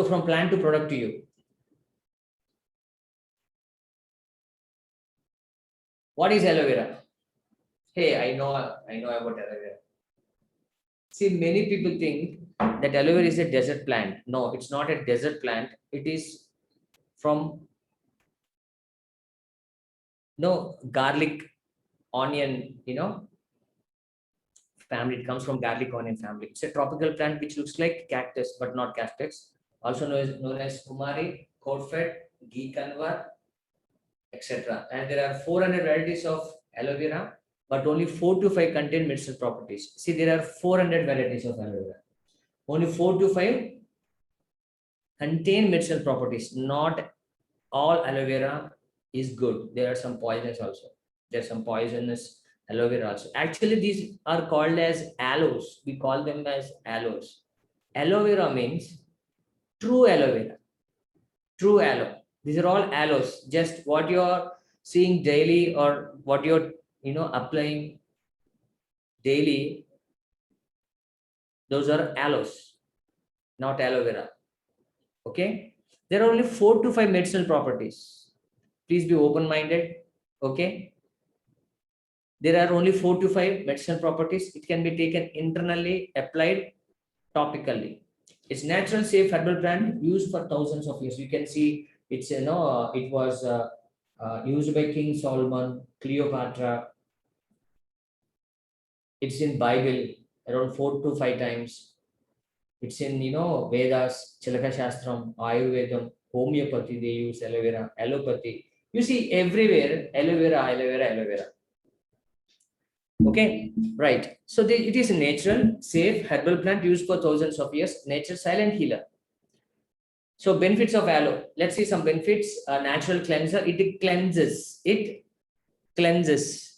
from plant to product to you. What is aloe vera? Hey, I know about aloe vera. See, many people think that aloe vera is a desert plant. No, it's not a desert plant. It is from garlic, onion, family. It comes from garlic onion family. It's a tropical plant which looks like cactus, but not cactus. Also known as kumari, codefed, ghee convert, etc. And there are 400 varieties of aloe vera, but only 4 to 5 contain medicinal properties. See, there are 400 varieties of aloe vera. Only 4 to 5 contain medicinal properties. Not all aloe vera is good. There are some poisons also. There are some poisonous aloe vera also. Actually, these are called as aloes. We call them as aloes. Aloe vera means true aloe vera. True aloe. These are all aloes. Just what you're seeing daily or what you're applying daily, those are aloes, not aloe vera. Okay. There are only 4 to 5 medicinal properties. Please be open-minded. Okay. There are only 4 to 5 medicinal properties. It can be taken internally, applied topically. It's natural, safe herbal plant used for thousands of years. You can see it's it was used by King Solomon, Cleopatra. It's in Bible around 4 to 5 times. It's in Vedas, Chalaka Shastram, Ayurvedam, homeopathy. They use aloe vera, allopathy. You see everywhere aloe vera, aloe vera, aloe vera. Okay, right. So it is a natural, safe herbal plant used for thousands of years. Nature silent healer. So benefits of aloe. Let's see some benefits. Natural cleanser. It cleanses. It cleanses.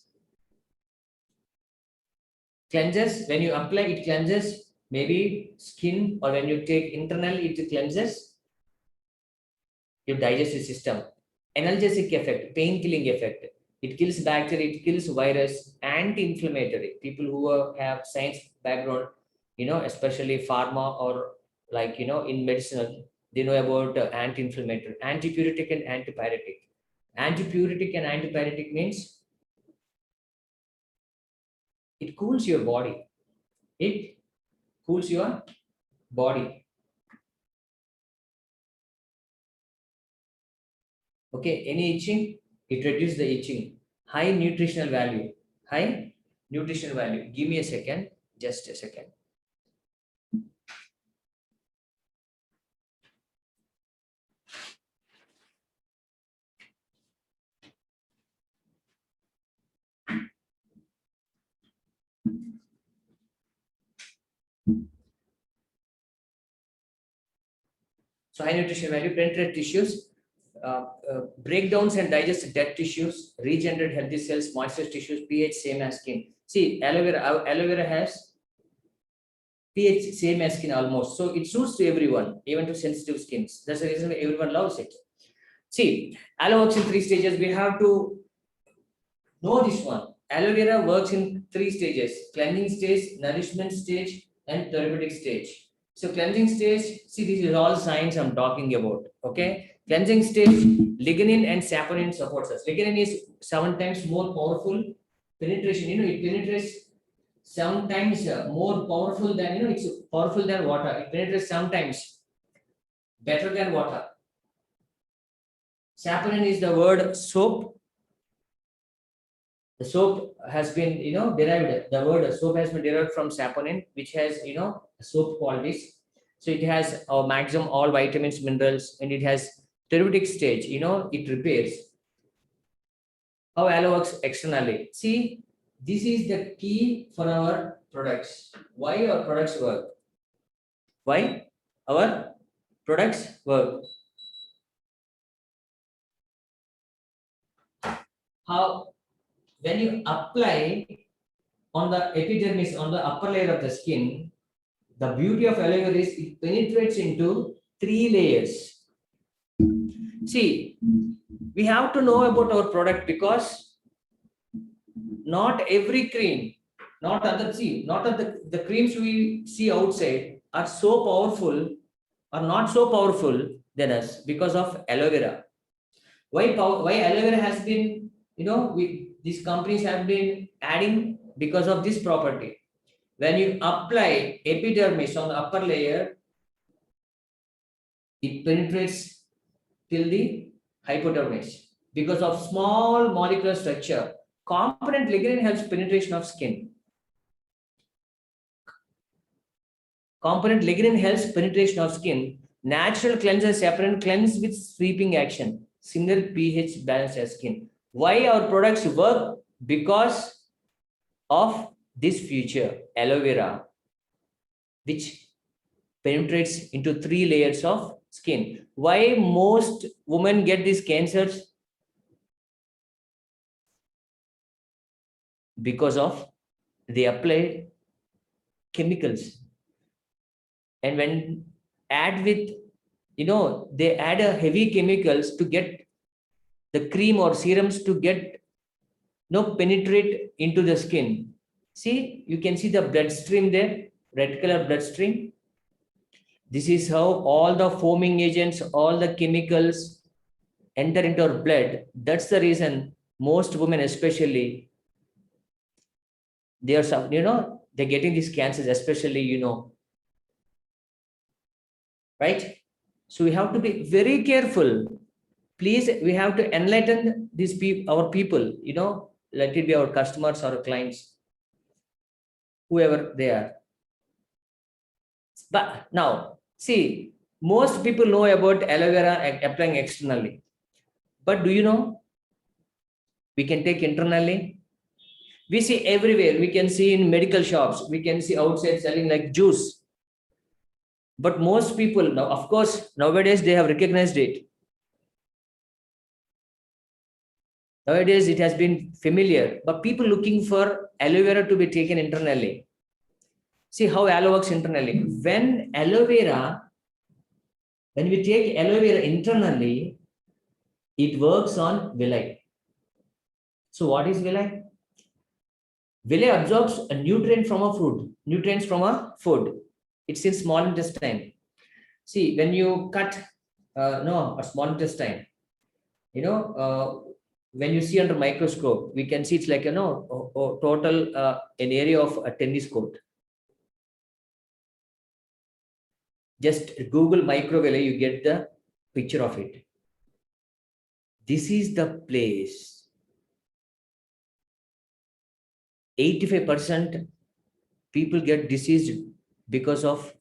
Cleanses. When you apply, it cleanses. Maybe skin, or when you take internally, it cleanses your digestive system. Analgesic effect, pain killing effect. It kills bacteria, it kills virus, anti-inflammatory. People who have science background, especially pharma or in medicine, they know about anti-inflammatory, antipyretic and antipyretic. Antipyretic and antipyretic means it cools your body. It cools your body. Okay, any itching? It reduces the itching. High nutritional value. High nutritional value. Give me a second. Just a second. So high nutritional value, penetrate tissues, breakdowns and digest dead tissues, regenerate healthy cells, moisturize tissues, pH same as skin. See, aloe vera has pH same as skin almost. So it suits to everyone, even to sensitive skins. That's the reason everyone loves it. See, aloe works in 3 stages. We have to know this one. Aloe vera works in 3 stages: cleansing stage, nourishment stage, and therapeutic stage. So cleansing stage, see, this is all science I'm talking about. Okay. Cleansing stage, lignin and saponin supports us. Lignin is 7 times more powerful penetration. It penetrates 7 times more powerful than, it's powerful than water. It penetrates sometimes better than water. Saponin is the word soap. The soap has been, derived. The word soap has been derived from saponin, which has, soap qualities. So it has maximum all vitamins, minerals, and it has therapeutic stage. It repairs. How aloe works externally. See, this is the key for our products. Why our products work? Why our products work? How? When you apply on the epidermis, on the upper layer of the skin, the beauty of aloe vera is it penetrates into 3 layers. See, we have to know about our product because not every cream, not other the creams we see outside are so powerful are not so powerful than us because of aloe vera. Why aloe vera has been, these companies have been adding because of this property. When you apply epidermis on the upper layer, it penetrates till the hypodermis because of small molecular structure. Component lignin helps penetration of skin. Component lignin helps penetration of skin. Natural cleanser separate cleanse with sweeping action. Single pH balance as skin. Why our products work? Because of this feature, aloe vera, which penetrates into 3 layers of skin. Why most women get these cancers? Because of they apply chemicals, and when add with, they add a heavy chemicals to get the cream or serums to get penetrate into the skin. See, you can see the bloodstream there, red color bloodstream. This is how all the foaming agents, all the chemicals enter into our blood. That's the reason most women, especially, they are, they're getting these cancers, especially, right? So we have to be very careful. Please, we have to enlighten these people, our people, let it be our customers or clients, whoever they are. But now, see, most people know about aloe vera applying externally. But do you know we can take internally? We see everywhere. We can see in medical shops. We can see outside selling like juice. But most people now, of course, nowadays they have recognized it. Nowadays it has been familiar, but people looking for aloe vera to be taken internally. See how aloe works internally. When we take aloe vera internally, it works on villi. So what is villi? Villi absorbs a nutrients from a food. It's in small intestine. See, when you cut, a small intestine, when you see under microscope, we can see it's like, total an area of a tennis court. Just Google microvilli, you get the picture of it. This is the place 85% people get diseased because of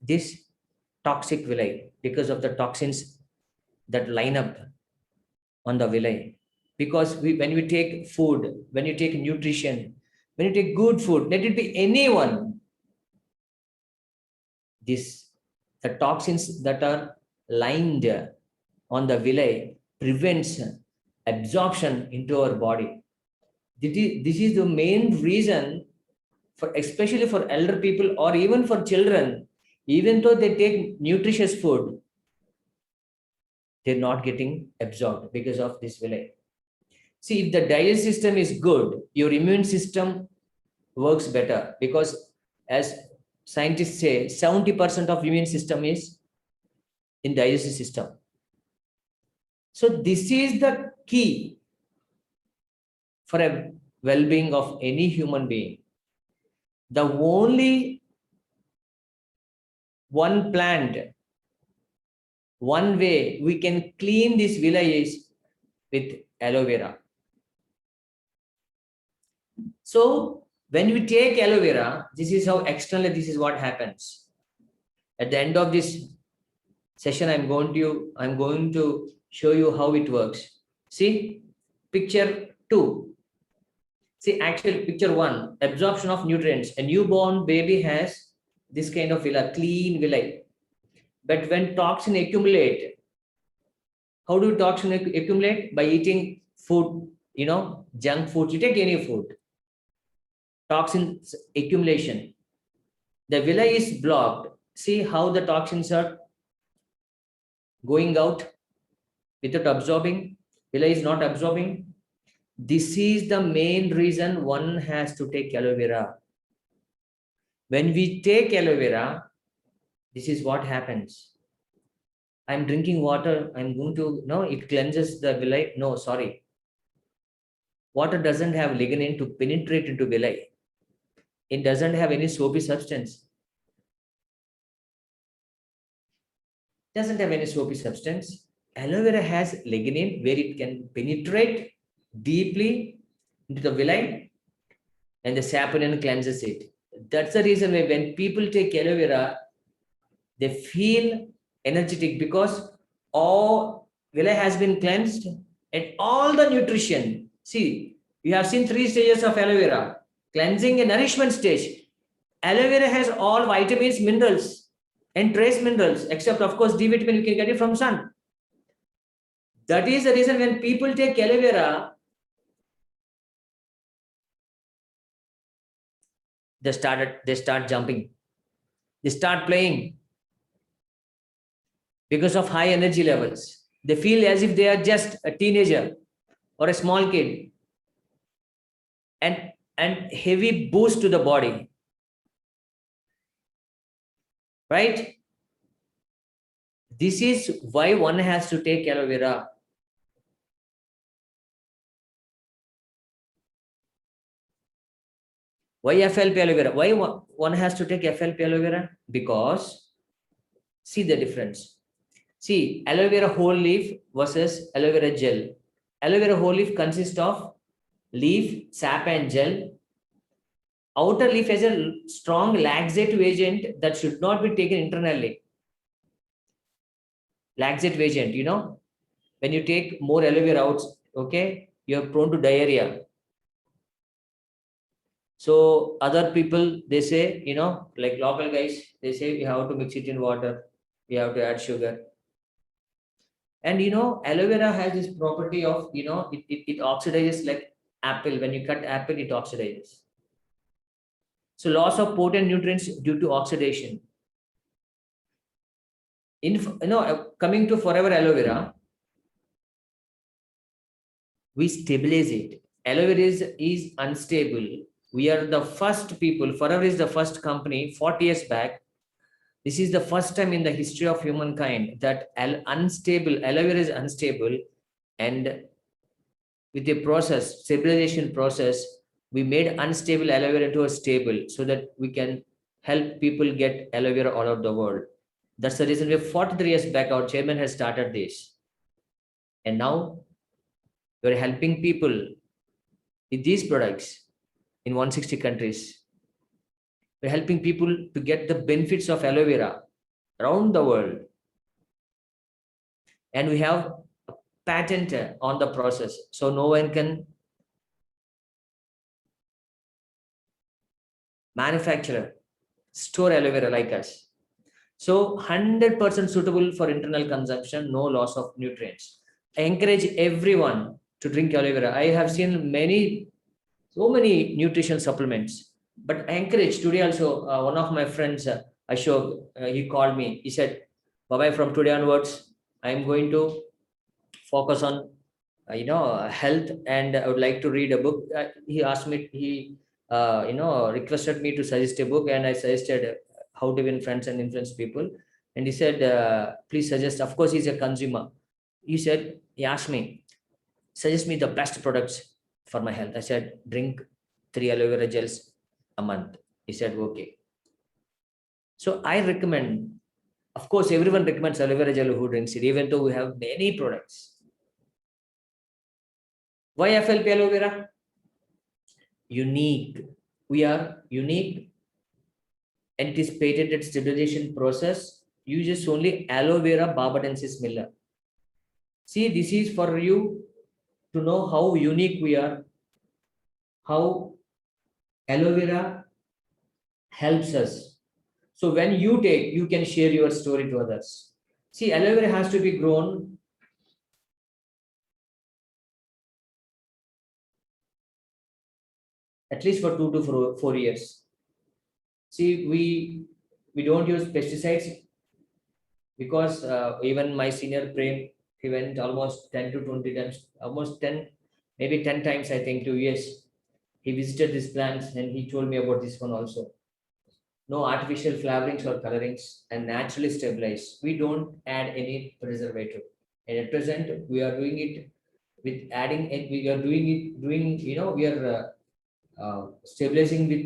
this toxic villi, because of the toxins that line up on the villi. Because when we take food, when you take nutrition, when you take good food, let it be anyone, the toxins that are lined on the villi prevents absorption into our body. This is the main reason for, especially for elder people or even for children, even though they take nutritious food, they're not getting absorbed because of this villi. See, if the digestive system is good, your immune system works better, because as scientists say, 70% of immune system is in digestive system. So this is the key for a well-being of any human being. The only one plant, one way we can clean this villi is with aloe vera. So when we take aloe vera, this is how externally, this is what happens. At the end of this session, I'm going to show you how it works. See, picture 2. See, actually, picture 1, absorption of nutrients. A newborn baby has this kind of villi, clean villi. But when toxin accumulate, how do toxin accumulate? By eating food, junk food. You take any food, toxins accumulation. The villi is blocked. See how the toxins are going out without absorbing. Villi is not absorbing. This is the main reason one has to take aloe vera. When we take aloe vera, This is what happens. I'm drinking water. I'm going to, no, it cleanses the villi. No, sorry. Water doesn't have lignin to penetrate into villi. It doesn't have any soapy substance. Doesn't have any soapy substance. Aloe vera has lignin where it can penetrate deeply into the villi and the saponin cleanses it. That's the reason why when people take aloe vera, they feel energetic because all villi has been cleansed and all the nutrition. See, you have seen 3 stages of aloe vera: cleansing and nourishment stage. Aloe vera has all vitamins, minerals, and trace minerals, except of course D vitamin you can get it from sun. That is the reason when people take aloe vera, they start jumping, they start playing because of high energy levels. They feel as if they are just a teenager or a small kid, and heavy boost to the body, right? This is why one has to take aloe vera. Why FLP aloe vera? Why one has to take FLP aloe vera? Because see the difference. See, aloe vera whole leaf versus aloe vera gel. Aloe vera whole leaf consists of leaf, sap, and gel. Outer leaf has a strong laxative agent that should not be taken internally. Laxative agent, you know, when you take more aloe vera out, okay, you're prone to diarrhea. So other people, they say, you know, like local guys, they say you have to mix it in water, you have to add sugar. And you know, aloe vera has this property of, you know, it oxidizes like apple. When you cut apple, it oxidizes. So loss of potent nutrients due to oxidation. In, you know, coming to forever aloe vera, we stabilize it. Aloe vera is unstable. We are the first people, forever is the first company 40 years back. This is the first time in the history of humankind that unstable, aloe vera is unstable, and with a process, stabilization process, we made unstable aloe vera to a stable so that we can help people get aloe vera all over the world. That's the reason we 43 years back, our chairman has started this. And now we're helping people with these products in 160 countries. We're helping people to get the benefits of aloe vera around the world. And we have a patent on the process. So no one can manufacture, store aloe vera like us. So 100% suitable for internal consumption, no loss of nutrients. I encourage everyone to drink aloe vera. I have seen so many nutrition supplements, but I encourage today also, one of my friends, Ashok, he called me. He said, Bye-bye, from today onwards, I'm going to focus on, health, and I would like to read a book. He asked me, requested me to suggest a book, and I suggested How to Win Friends and Influence People. And he said, please suggest. Of course, he's a consumer. He asked me, suggest me the best products for my health. I said, drink 3 aloe vera gels a month. He said, okay. So I recommend, of course, everyone recommends aloe vera gel who drinks it, even though we have many products. Why FLP aloe vera? Unique. We are unique, and it is patented stabilization process uses only aloe vera barbadensis miller. See, this is for you to know how unique we are, how aloe vera helps us. So when you take, you can share your story to others. See, aloe vera has to be grown at least for 2 to 4 years. See, we don't use pesticides because even my senior Prem, he went almost 10 to 20 times, almost 10, maybe 10 times, I think, to US. He visited these plants and he told me about this one also. no artificial flavorings or colorings, and naturally stabilized. We don't add any preservative. And at present, we are doing it with adding, and we are we are stabilizing with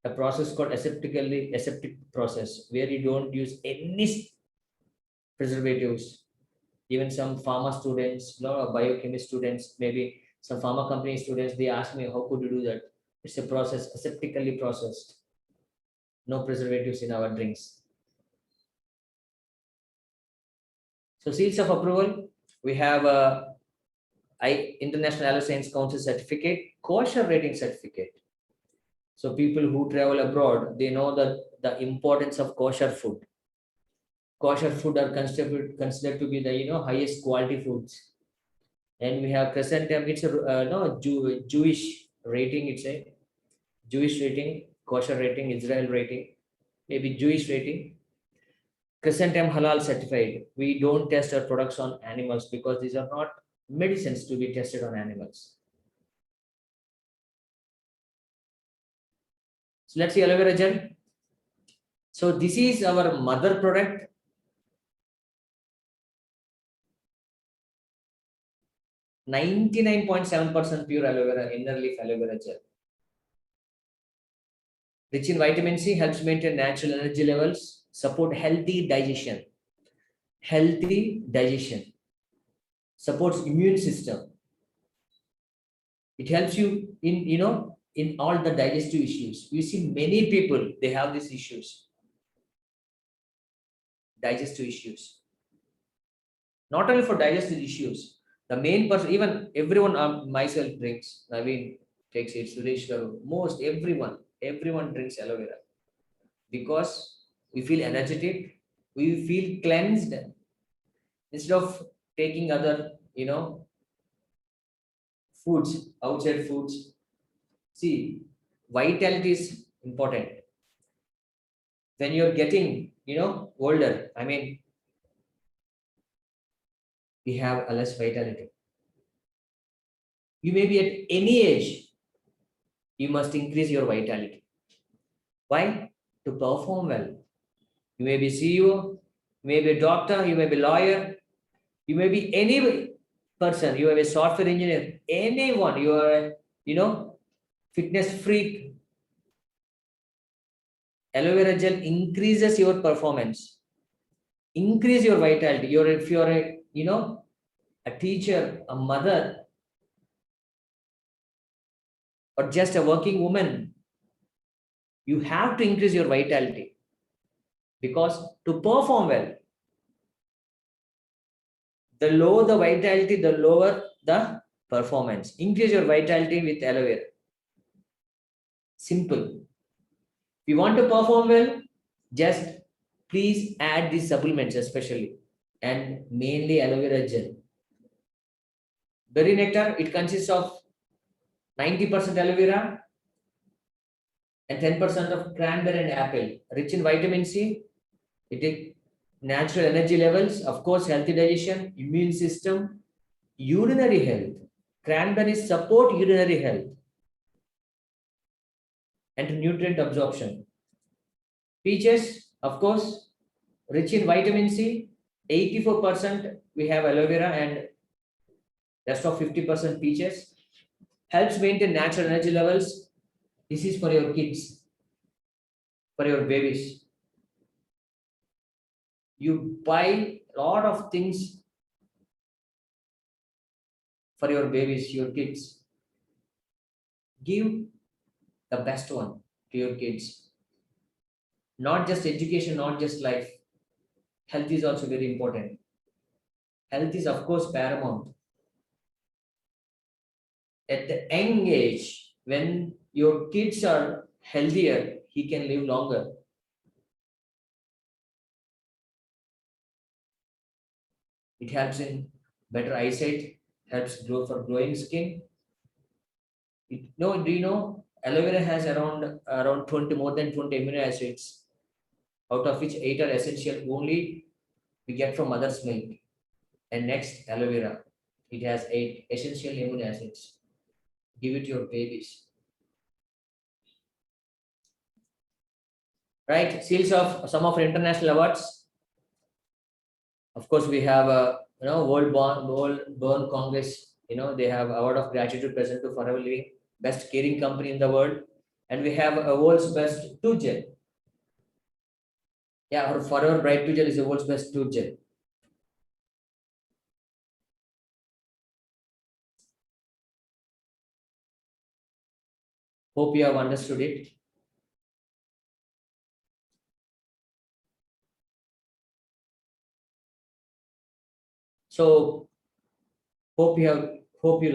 a process called aseptic process, where you don't use any preservatives. Even some pharma students, biochemist students, maybe some pharma company students, they ask me, how could you do that? It's a process, aseptically processed, no preservatives in our drinks. So seals of approval, we have a International Allergy Science Council certificate, kosher rating certificate. So people who travel abroad, they know that the importance of kosher food. Kosher food are considered to be the highest quality foods. And we have Chrysanthemum. It's a Jewish rating. It's a Jewish rating, kosher rating, Israel rating, maybe Jewish rating. Chrysanthemum halal certified. We don't test our products on animals because these are not medicines to be tested on animals. So let's see aloe vera gel. So this is our mother product. (99.7% pure aloe vera, inner leaf aloe vera gel. Rich in vitamin C, helps maintain natural energy levels, support healthy digestion. Healthy digestion. Supports immune system. It helps you in all the digestive issues. You see many people, they have these issues. Digestive issues. Not only for digestive issues, the main person, even everyone, myself drinks, Naveen takes it, Suresh Garu, most everyone drinks aloe vera because we feel energetic, we feel cleansed instead of taking other, foods, outside foods. See, vitality is important. When you're getting, older, I mean, we have a less vitality. You may be at any age, you must increase your vitality. Why? To perform well. You may be CEO, you may be a doctor, you may be a lawyer, you may be any person, you may be a software engineer, anyone, you are fitness freak. Aloe vera gel increases your performance, increase your vitality. If you're a teacher, a mother, or just a working woman, you have to increase your vitality because to perform well, the lower the vitality, the lower the performance. Increase your vitality with aloe vera. Simple. If you want to perform well, just please add these supplements especially, and mainly aloe vera gel. Berry nectar, it consists of 90% aloe vera and 10% of cranberry and apple. Rich in vitamin C, it is natural energy levels, of course, healthy digestion, immune system, urinary health. Cranberries support urinary health and nutrient absorption. Peaches, of course, rich in vitamin C, 84% we have aloe vera and rest of 50% peaches. Helps maintain natural energy levels. This is for your kids, for your babies. You buy a lot of things for your babies, your kids. Give the best one to your kids. Not just education, not just life. Health is also very important. Health is, of course, paramount. At the young age, when your kids are healthier, he can live longer. It helps in better eyesight, helps grow for glowing skin. Do you know aloe vera has around 20, more than 20 amino acids, out of which 8 are essential only we get from mother's milk. And next, aloe vera. It has 8 essential amino acids. Give it to your babies. right? Seals of some of our international awards. Of course, we have World Burn Congress. They have award of gratitude present to Forever Living, best caring company in the world, and we have a world's best tooth gel. Yeah, our Forever Bright tooth gel is the world's best tooth gel. Hope you have understood it. So hope you